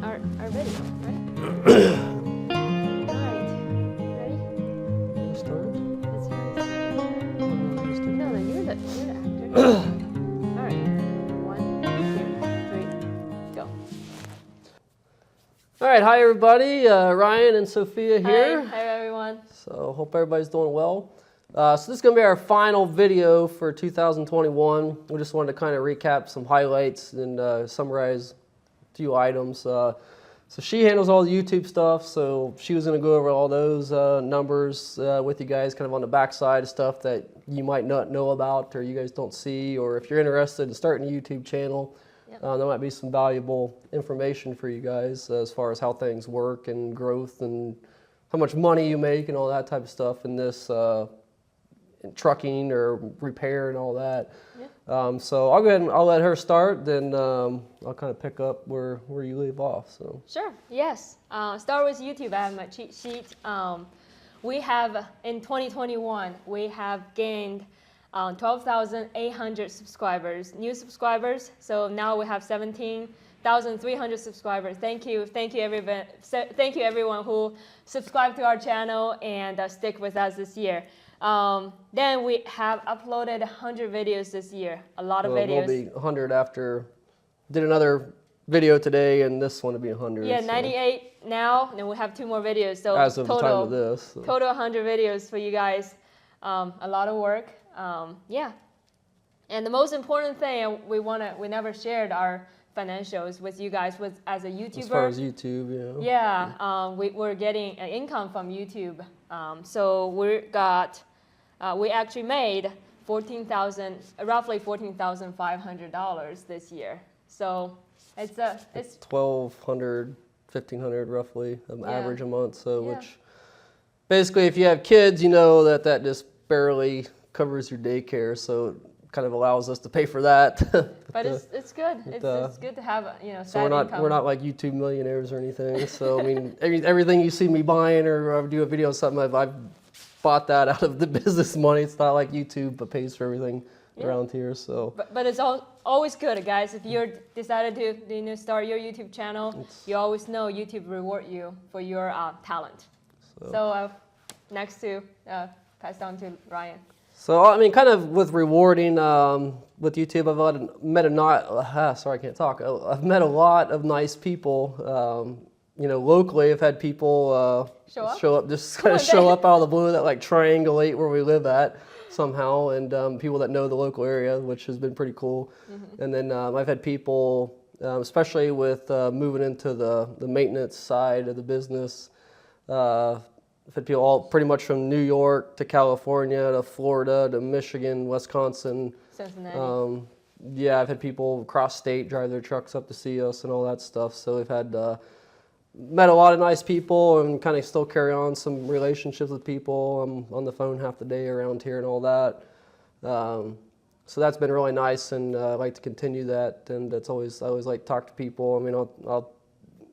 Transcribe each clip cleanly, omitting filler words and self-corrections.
our video, right? Alright, ready? Start? Let's No, you're the actor. Alright, 1, 2, 3, go. All right, hi everybody. Ryan and Sophia here. Hi everyone. So hope everybody's doing well. So this is going to be our final video for 2021. We just wanted to kind of recap some highlights and summarize a few items. So she handles all the YouTube stuff, so she was going to go over all those numbers with you guys, kind of on the backside of stuff that you might not know about or you guys don't see, or if you're interested in starting a YouTube channel, there might be some valuable information for you guys as far as how things work and growth and how much money you make and all that type of stuff in this in trucking or repair and all that. So I'll go ahead and I'll let her start, then I'll kind of pick up where you leave off. So Sure, yes. Start with YouTube. I have my cheat sheet. We have, in 2021, we have gained 12,800 subscribers, new subscribers. So now we have 17,300 subscribers. Thank you everyone. Thank you everyone who subscribed to our channel and stick with us this year. Then we have uploaded 100 videos this year. A lot of videos. We'll be 100 after. Did another video today, and this one will be 100. Yeah, so. 98 now, and we have 2 more videos. So as of total, the time of this. So. Total 100 videos for you guys. A lot of work. Yeah. And the most important thing we never shared our financials with you guys as a YouTuber. As far as YouTube, yeah. Yeah, we're getting an income from YouTube. So we actually made roughly $14,500 this year. So it's $1,200, $1,500 roughly average a month. So which basically, if you have kids, you know that just barely covers your daycare. So it kind of allows us to pay for that. But it's good. It's good to have so we're not like YouTube millionaires or anything. So I mean, everything you see me buying or I do a video on something, I've bought that out of the business money. It's not like YouTube pays for everything around here. So but it's always good, guys. If you're decided to start your YouTube channel, you always know YouTube reward you for your talent. So next to pass down to Ryan. So I mean, kind of with rewarding with YouTube, I've met I've met a lot of nice people. Locally, I've had people show up, just kind of show up out of the blue that like triangulate where we live at somehow, and people that know the local area, which has been pretty cool. Mm-hmm. And then I've had people, especially with moving into the maintenance side of the business. I've had people all pretty much from New York to California to Florida to Michigan, Wisconsin. Cincinnati. I've had people across state drive their trucks up to see us and all that stuff. So we've had met a lot of nice people and kind of still carry on some relationships with people. I'm on the phone half the day around here and all that. So that's been really nice, and I like to continue that. And I always like to talk to people. I mean, I'll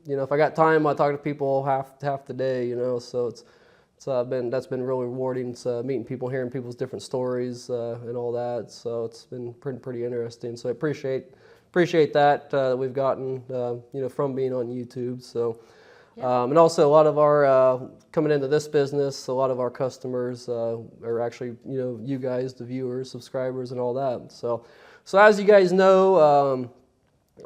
if I got time, I talk to people half the day. So that's been really rewarding. It's meeting people, hearing people's different stories and all that. So it's been pretty interesting. So I appreciate that we've gotten from being on YouTube. So and also a lot of our coming into this business, a lot of our customers are actually you guys, the viewers, subscribers, and all that. So as you guys know,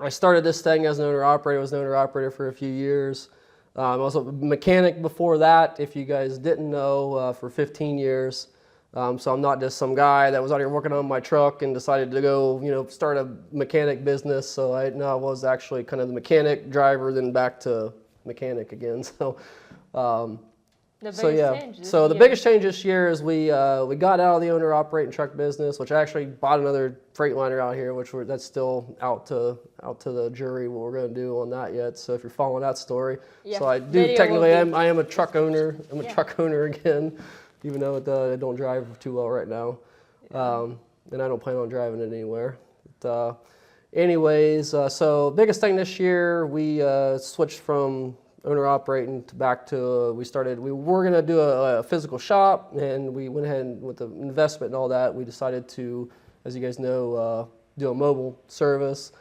I started this thing as an owner-operator. I was an owner-operator for a few years. I was a mechanic before that, if you guys didn't know, for 15 years. So I'm not just some guy that was out here working on my truck and decided to go, start a mechanic business. So I was actually kind of the mechanic, driver, then back to mechanic again. So the biggest change this year is we got out of the owner-operating truck business, which I actually bought another Freightliner out here, that's still out to the jury what we're going to do on that yet. So if you're following that story, so I do technically I am a truck owner. I'm a truck owner again, even though I don't drive too well right now, and I don't plan on driving it anywhere. But, so biggest thing this year, we switched from owner operating back to we were going to do a physical shop, and we went ahead and with the investment and all that, we decided to, as you guys know, do a mobile service.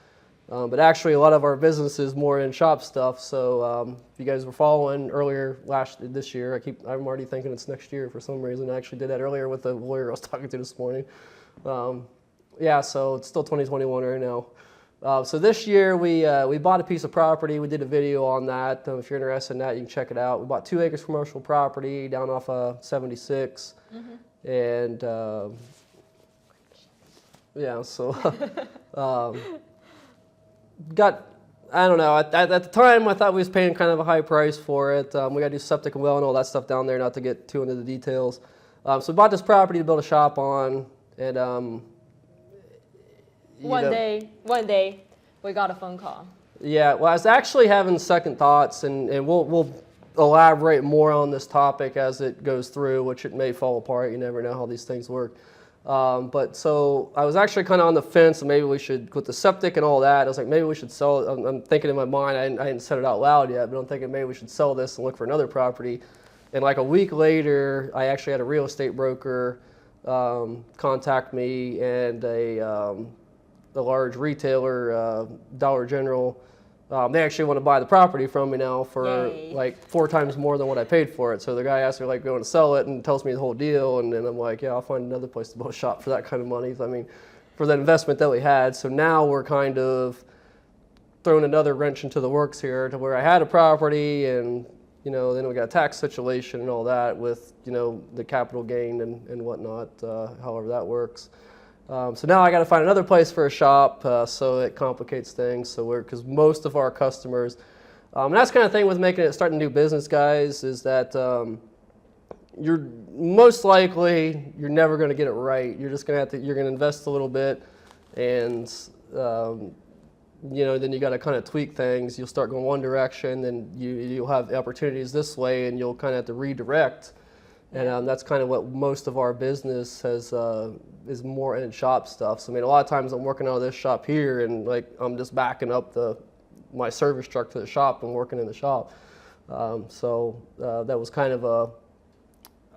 But actually, a lot of our business is more in shop stuff. So if you guys were following earlier this year, I'm already thinking it's next year for some reason. I actually did that earlier with the lawyer I was talking to this morning. Yeah, so it's still 2021 right now. So this year we bought a piece of property. We did a video on that. If you're interested in that, you can check it out. We bought 2 acres commercial property down off 76, and yeah, so I don't know. At the time, I thought we was paying kind of a high price for it. We got to do septic and well and all that stuff down there, not to get too into the details. So we bought this property to build a shop on, and one day, we got a phone call. Yeah, well, I was actually having second thoughts, and we'll elaborate more on this topic as it goes through, which it may fall apart. You never know how these things work. But so I was actually kind of on the fence, and maybe we should, with the septic and all that, I was like, maybe we should sell it. I'm thinking in my mind, I hadn't said it out loud yet, but I'm thinking maybe we should sell this and look for another property. And like a week later, I actually had a real estate broker contact me, and a large retailer, Dollar General. They actually want to buy the property from me now for like 4 times more than what I paid for it. So the guy asked me like going to sell it and tells me the whole deal, and then I'm like, yeah, I'll find another place to build a shop for that kind of money. I mean, for the investment that we had. So now we're kind of throwing another wrench into the works here, to where I had a property, and then we got a tax situation and all that with the capital gain and whatnot, however that works. So now I got to find another place for a shop, so it complicates things. So because most of our customers, and that's kind of thing with starting a new business, guys, is that you're most likely you're never going to get it right. You're just going to you're going to invest a little bit, and then you got to kind of tweak things. You'll start going one direction, then you'll have opportunities this way, and you'll kind of have to redirect. And that's kind of what most of our business is more in shop stuff. So I mean, a lot of times I'm working out of this shop here, and like I'm just backing up my service truck to the shop and working in the shop. So that was kind of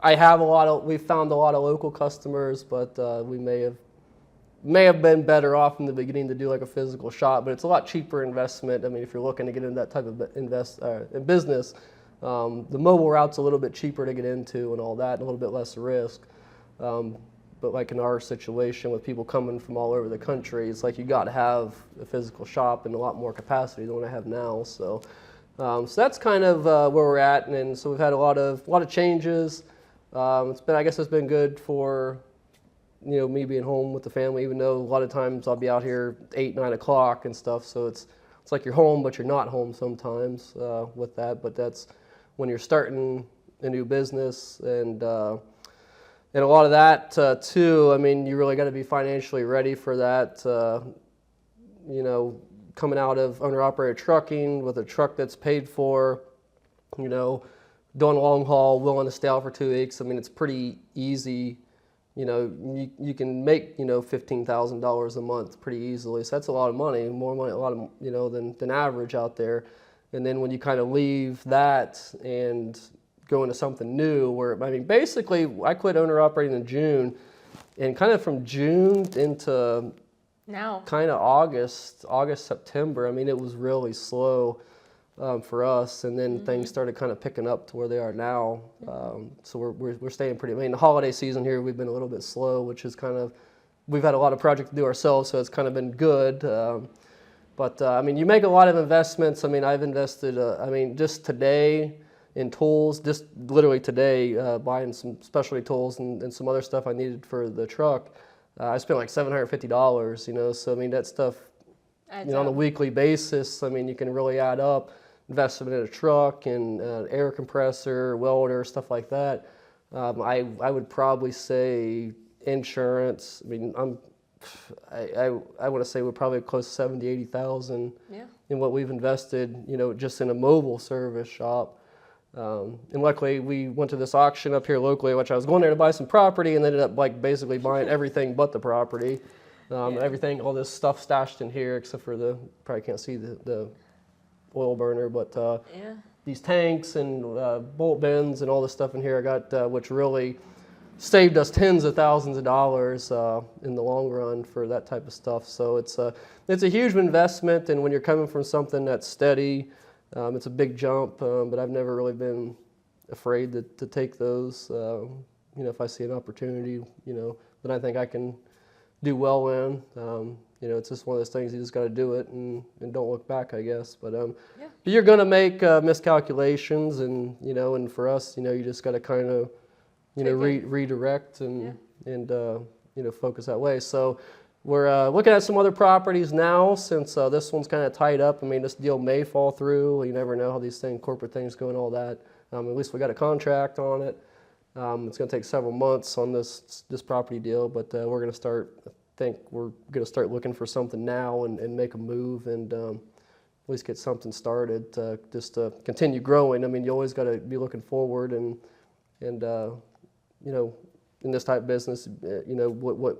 we found a lot of local customers, but we may have been better off in the beginning to do like a physical shop, but it's a lot cheaper investment. I mean, if you're looking to get into that type of business. The mobile route's a little bit cheaper to get into and all that, and a little bit less risk. But like in our situation with people coming from all over the country, it's like you got to have a physical shop and a lot more capacity than what I have now. So that's kind of where we're at, and so we've had a lot of changes. I guess it's been good for me being home with the family, even though a lot of times I'll be out here 8, 9 o'clock and stuff. So it's like you're home, but you're not home sometimes with that. But that's when you're starting a new business, and a lot of that too. I mean, you really got to be financially ready for that. Coming out of owner-operator trucking with a truck that's paid for, doing a long haul, willing to stay out for 2 weeks. I mean, it's pretty easy. You can make $15,000 a month pretty easily. So that's a lot of money, more money, a lot of than average out there. And then when you kind of leave that and go into something new, basically I quit owner operating in June, and kind of from June into now kind of August, September. I mean, it was really slow for us, and then things started kind of picking up to where they are now. So we're staying pretty. I mean, the holiday season here we've been a little bit slow, which is we've had a lot of projects to do ourselves, so it's kind of been good. But I mean, you make a lot of investments. I mean, I've invested. Just today in tools, just literally today, buying some specialty tools and some other stuff I needed for the truck. I spent like $750. So I mean, that stuff. On a weekly basis, I mean, you can really add up investment in a truck and air compressor, welder, stuff like that. I would probably say insurance. I mean, I want to say we're probably close to 70, 80,000 in what we've invested, just in a mobile service shop. And luckily, we went to this auction up here locally, which I was going there to buy some property, and ended up like basically buying everything but the property. Everything, all this stuff stashed in here, except for probably can't see the oil burner, but these tanks and bolt bends and all this stuff in here I got, which really saved us tens of thousands of dollars in the long run for that type of stuff. So it's a huge investment, and when you're coming from something that's steady, it's a big jump. But I've never really been afraid to take those. You know, if I see an opportunity, you know, that I think I can do well in. You know, it's just one of those things, you just got to do it and don't look back, I guess. But you're going to make miscalculations, and, you know, and for us, you know, you just got to kind of, you know, redirect and you know, focus that way. So we're looking at some other properties now, since this one's kind of tied up. I mean, this deal may fall through. You never know how these corporate things go and all that. At least we got a contract on it. It's going to take several months on this property deal, but we're going to start. I think we're going to start looking for something now and make a move and at least get something started just to continue growing. I mean, you always got to be looking forward and you know, in this type of business, you know, what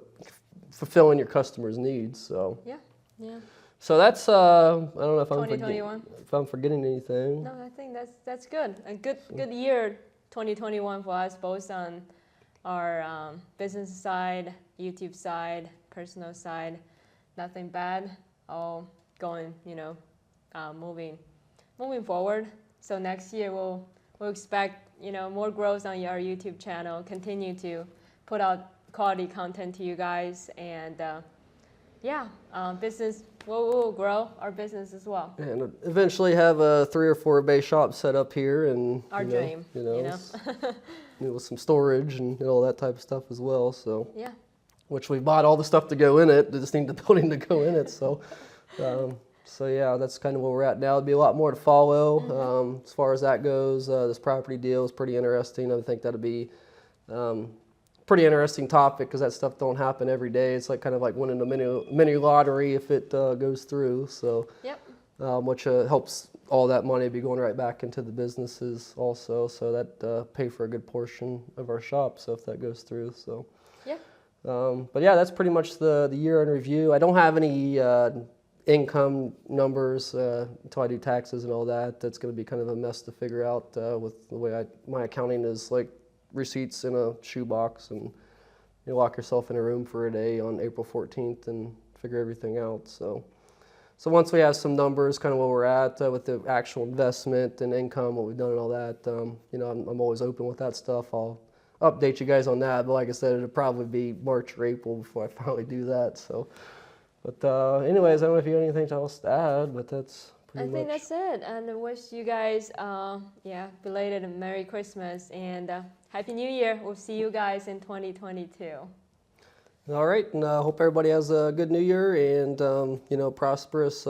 fulfilling your customers' needs. So yeah. So that's I don't know if 2021. if I'm forgetting anything. No, I think that's good. A good year, 2021 for us, both on our business side, YouTube side, personal side. Nothing bad. All going, you know, moving forward. So next year we'll expect, you know, more growth on our YouTube channel. Continue to put out quality content to you guys, and business. We'll grow our business as well. And eventually have a 3 or 4 bay shop set up here, and our dream, you know, with some storage and all that type of stuff as well. So yeah, which we bought all the stuff to go in it. They just need the building to go in it. So so yeah, that's kind of where we're at now. There'll be a lot more to follow as far as that goes. This property deal is pretty interesting. I think that'll be pretty interesting topic, because that stuff don't happen every day. It's like kind of like winning a mini lottery if it goes through. So which helps all that money be going right back into the businesses also. So that pay for a good portion of our shop. So if that goes through, so but yeah, that's pretty much the year in review. I don't have any income numbers until I do taxes and all that. That's going to be kind of a mess to figure out with the way my accounting is, like receipts in a shoebox, and you lock yourself in a room for a day on April 14th and figure everything out. So once we have some numbers, kind of where we're at with the actual investment and income, what we've done and all that, you know, I'm always open with that stuff. I'll update you guys on that, but like I said, it'll probably be March or April before I finally do that. So, but anyways, I don't know if you have anything else to add, but that's pretty much. I think that's it, and I wish you guys, belated Merry Christmas and Happy New Year. We'll see you guys in 2022. All right, and I hope everybody has a good New Year and you know, prosperous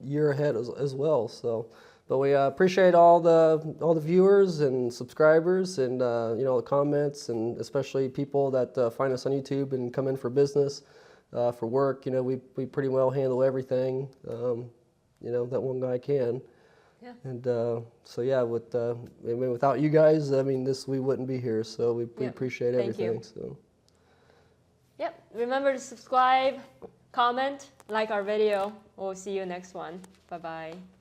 year ahead as well. So, but we appreciate all the viewers and subscribers, and you know, the comments, and especially people that find us on YouTube and come in for business, for work. You know, we pretty well handle everything. You know, that one guy can. Yeah. And so yeah, I mean, without you guys, I mean, we wouldn't be here. So we appreciate everything. Thank you. So. Remember to subscribe, comment, like our video. We'll see you next one. Bye bye.